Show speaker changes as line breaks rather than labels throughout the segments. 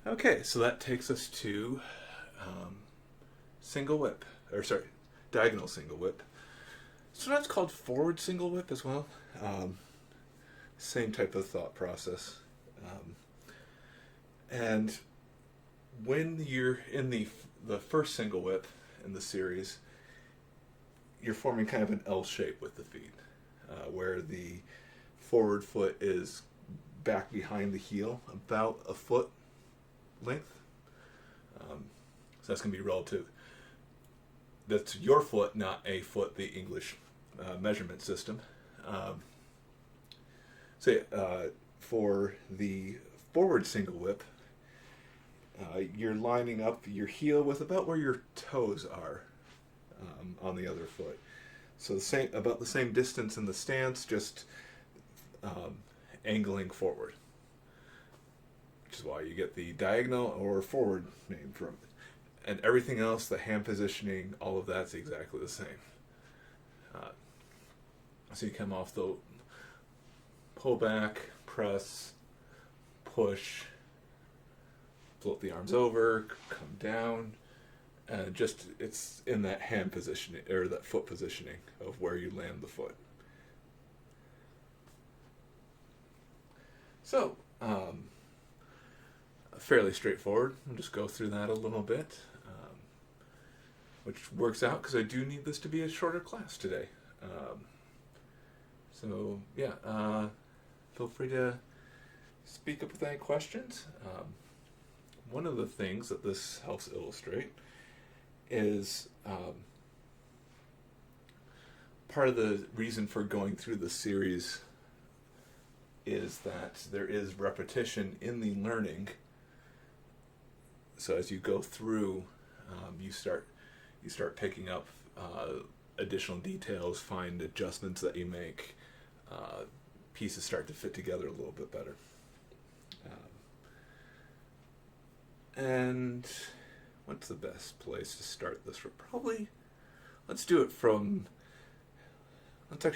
Okay, so that takes us to um, single whip, or sorry, diagonal single whip. So that's called forward single whip as well. Um, Same type of thought process. Um, and when you're in the first single whip in the series, you're forming kind of an L shape with the feet, where the forward foot is back behind the heel, about a foot length. So that's going to be relative. That's your foot, not a foot, the English measurement system. Um, for the forward single whip, you're lining up your heel with about where your toes are on the other foot. So about the same distance in the stance, just um, angling forward, which is why you get the diagonal or forward name from it. And everything else, the hand positioning, all of that's exactly the same. Uh, so you come off the pull back, press, push, float the arms over, come down, and just it's in that hand positioning or that foot positioning of where you land the foot. So, fairly straightforward. I'll just go through that a little bit, which works out because I do need this to be a shorter class today. Feel free to speak up with any questions. One of the things that this helps illustrate is part of the reason for going through the series is that there is repetition in the learning. So as you go through, you start picking up additional details, find adjustments that you make. Pieces start to fit together a little bit better. And what's the best place to start this from? Probably, let's actually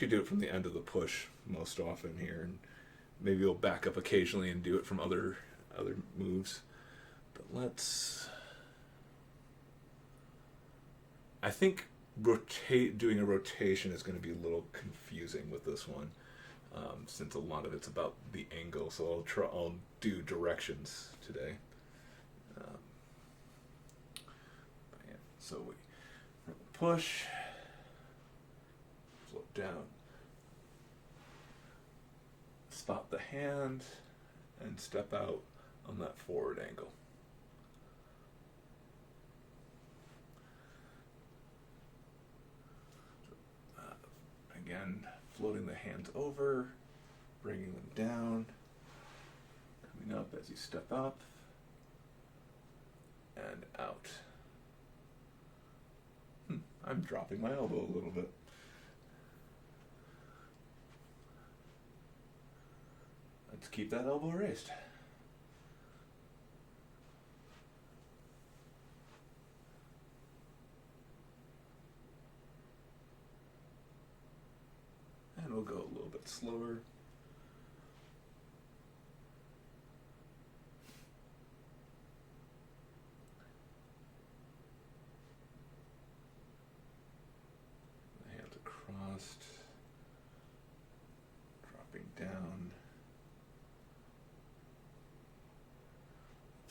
do it from the end of the push most often here, and maybe we'll back up occasionally and do it from other moves. But I think doing a rotation is going to be a little confusing with this one, since a lot of it's about the angle. So I'll do directions today. So we push, float down, spot the hand, and step out on that forward angle. Again, floating the hands over, bringing them down, coming up as you step up, and out. I'm dropping my elbow a little bit. Let's keep that elbow raised. And we'll go a little bit slower. The hands across, dropping down.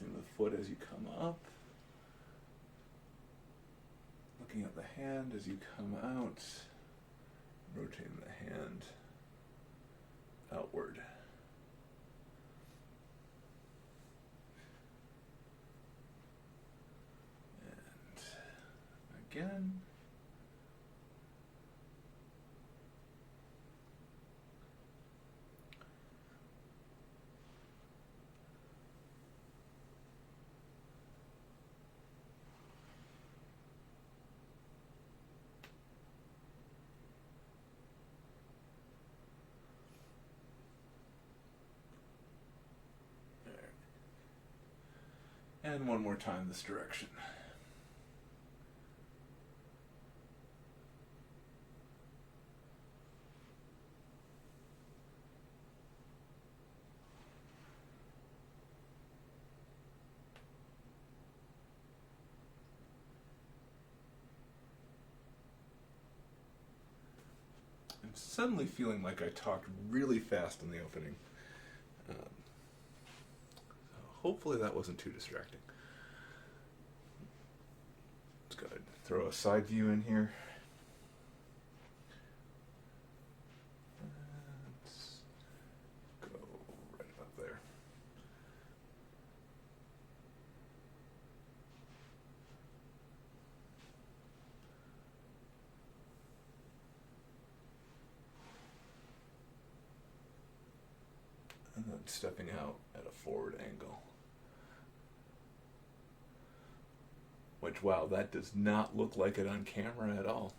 Lifting the foot as you come up. Looking at the hand as you come out. Rotating the hand outward. And again. And one more time this direction. suddenly feeling like I talked really fast in the opening. Um, hopefully that wasn't too distracting. Let's go ahead and throw a side view in here. Let's go right up there. And then stepping out at a forward angle. Which, wow, that does not look like it on camera at all.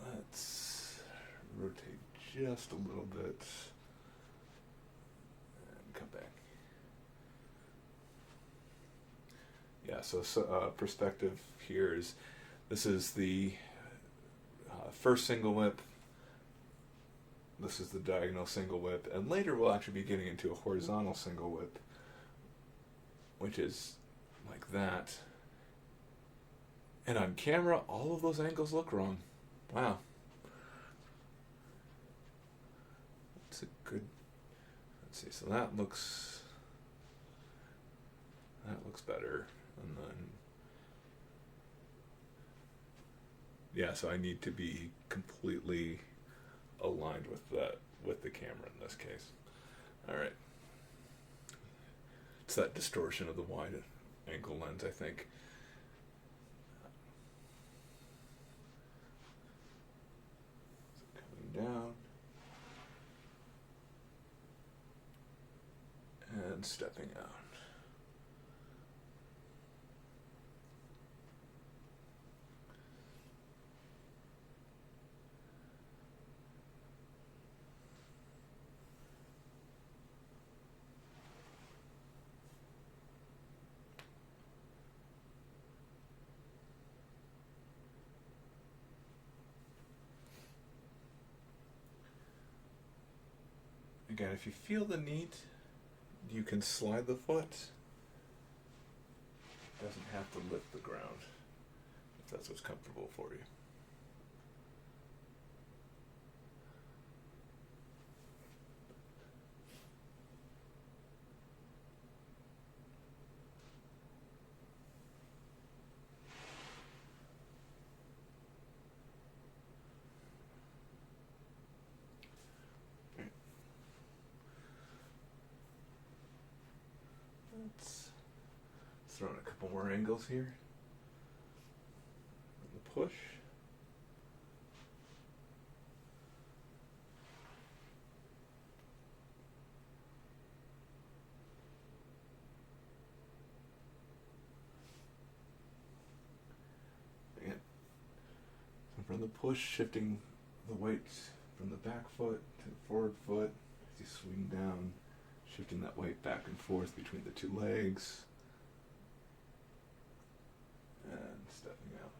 Let's rotate just a little bit and come back. Yeah, so perspective here is, this is the first single whip. This is the diagonal single whip, and later we'll actually be getting into a horizontal single whip, which is like that. And on camera, all of those angles look wrong. Wow. That's a good... Let's see, so that looks better. And then... Yeah, so I need to be completely aligned with the camera in this case. Alright. It's that distortion of the wide angle lens, I think. So coming down and stepping out. Again, if you feel the need, you can slide the foot. It doesn't have to lift the ground, if that's what's comfortable for you. Let's throw in a couple more angles here. And the push. Again. So from the push, shifting the weight from the back foot to the forward foot as you swing down. Shifting that weight back and forth between the two legs. And stepping out.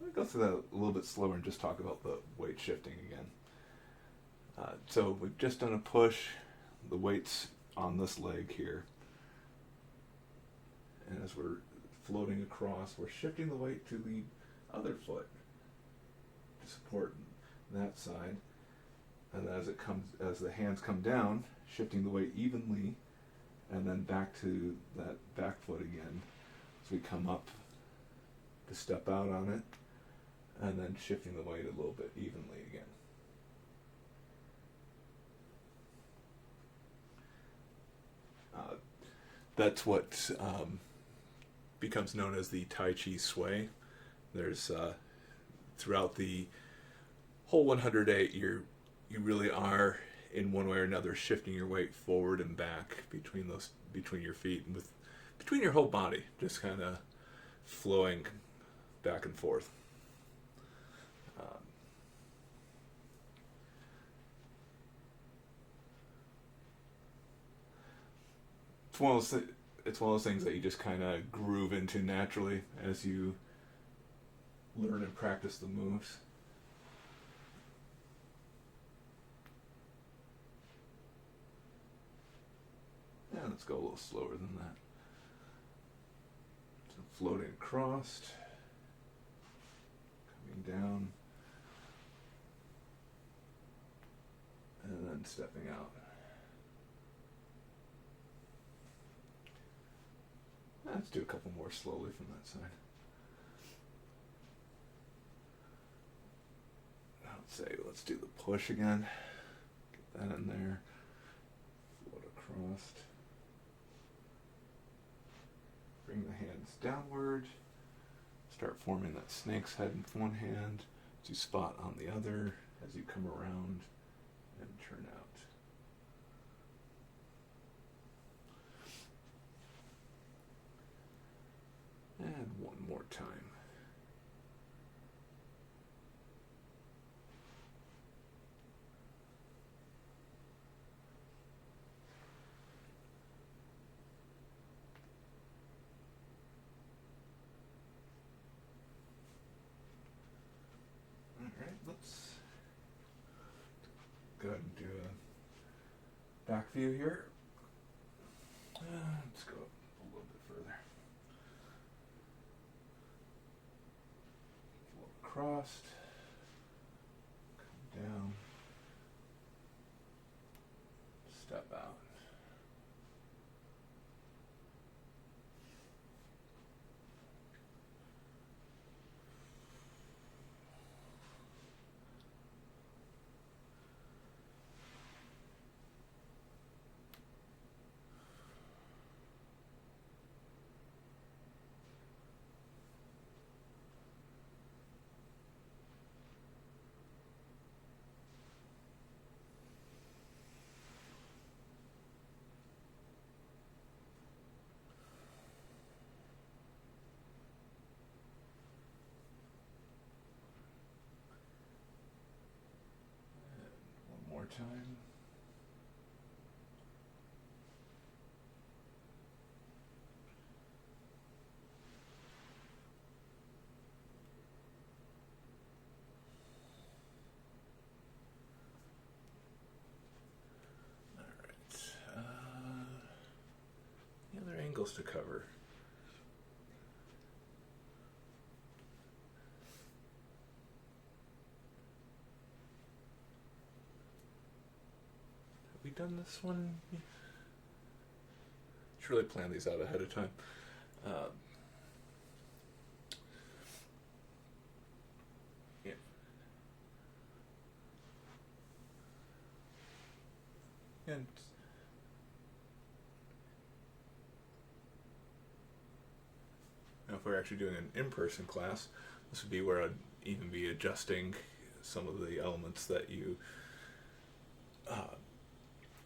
Let me go through that a little bit slower and just talk about the weight shifting again. So we've just done a push. The weight's on this leg here. And as we're floating across, we're shifting the weight to the other foot to support that side. And as the hands come down, shifting the weight evenly, and then back to that back foot again. So we come up to step out on it, and then shifting the weight a little bit evenly again. That's what becomes known as the Tai Chi sway. There's throughout the whole 108, you really are in one way or another shifting your weight forward and back between your feet and between your whole body, just kind of flowing back and forth. It's one of those things that you just kind of groove into naturally as you learn and practice the moves. Yeah, let's go a little slower than that. So floating across. stepping down, and then stepping out. Let's do a couple more slowly from that side. Let's do the push again. Get that in there. Float across. Bring the hands downward. Start forming that snake's head with one hand. To spot on the other as you come around and turn out. And one more time. Alright, let's go ahead and do a back view here. Let's go a little bit further. Crossed, come down, step out. Time. All right. The other angles to cover. We done this one? Should really plan these out ahead of time. Yeah. And now if we're actually doing an in-person class, this would be where I'd even be adjusting some of the elements that you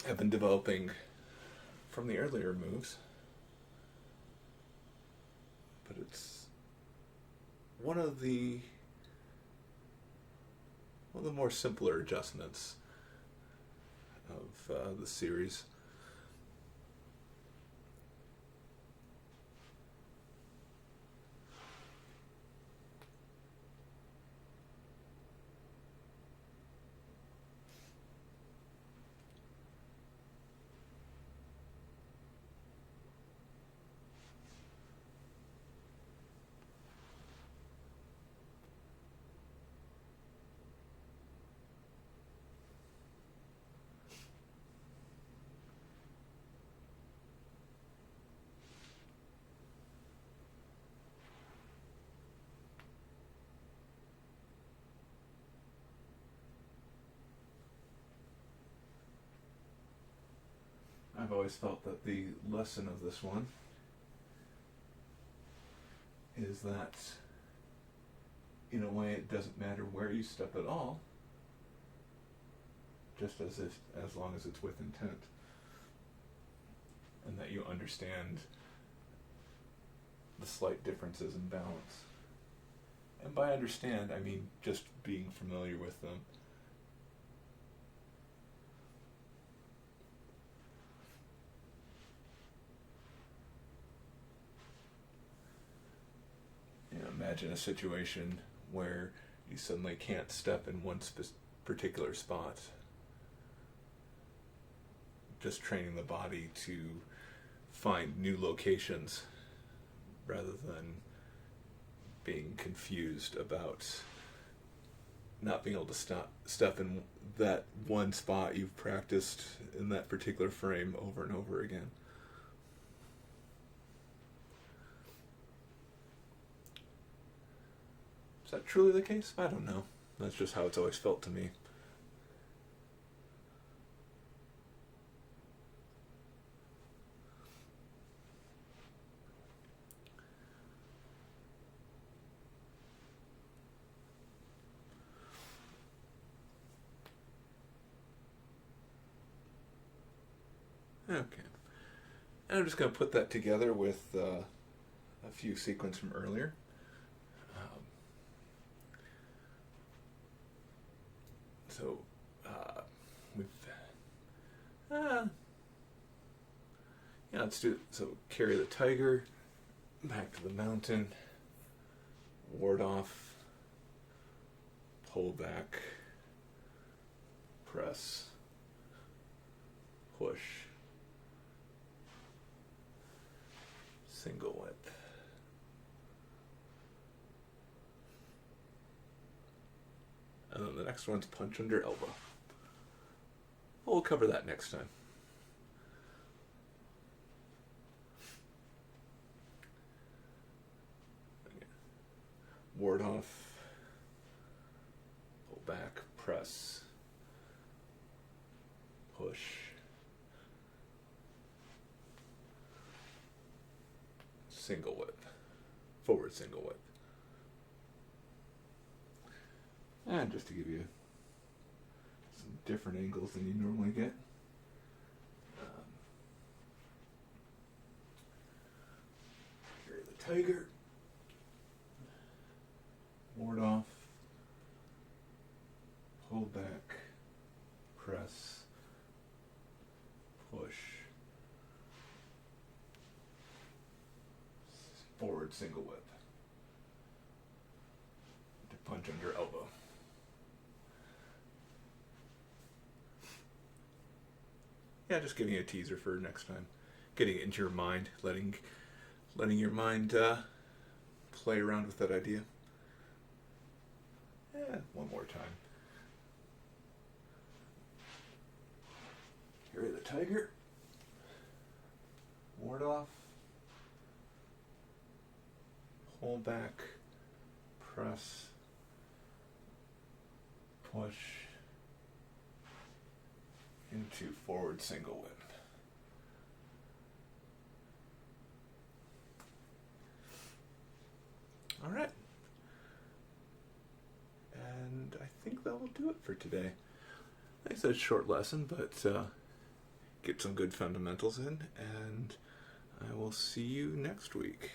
have been developing from the earlier moves, but it's one of the more simpler adjustments of the series. I've always felt that the lesson of this one is that, in a way, it doesn't matter where you step at all, just as long as it's with intent, and that you understand the slight differences in balance. And by understand, I mean just being familiar with them. Imagine a situation where you suddenly can't step in one particular spot. Just training the body to find new locations rather than being confused about not being able to step in that one spot you've practiced in that particular frame over and over again. Is that truly the case? I don't know. That's just how it's always felt to me. Okay. And I'm just going to put that together with a few sequences from earlier. So we've let's do it. So carry the tiger back to the mountain, ward off, pull back, press, push, single whip. And then the next one's punch under elbow. We'll cover that next time. Ward off, pull back, press, push, single whip, forward single whip. And just to give you some different angles than you normally get. Carry the tiger. Ward off. Pull back. Press. Push. Forward single whip. To punch under elbow. Yeah, just giving you a teaser for next time. Getting it into your mind, letting your mind play around with that idea. Yeah, one more time. Carry the tiger. Ward off. Pull back. Press. Push. Into forward single whip. All right. And I think that will do it for today. Like I said, short lesson, but get some good fundamentals in, and I will see you next week.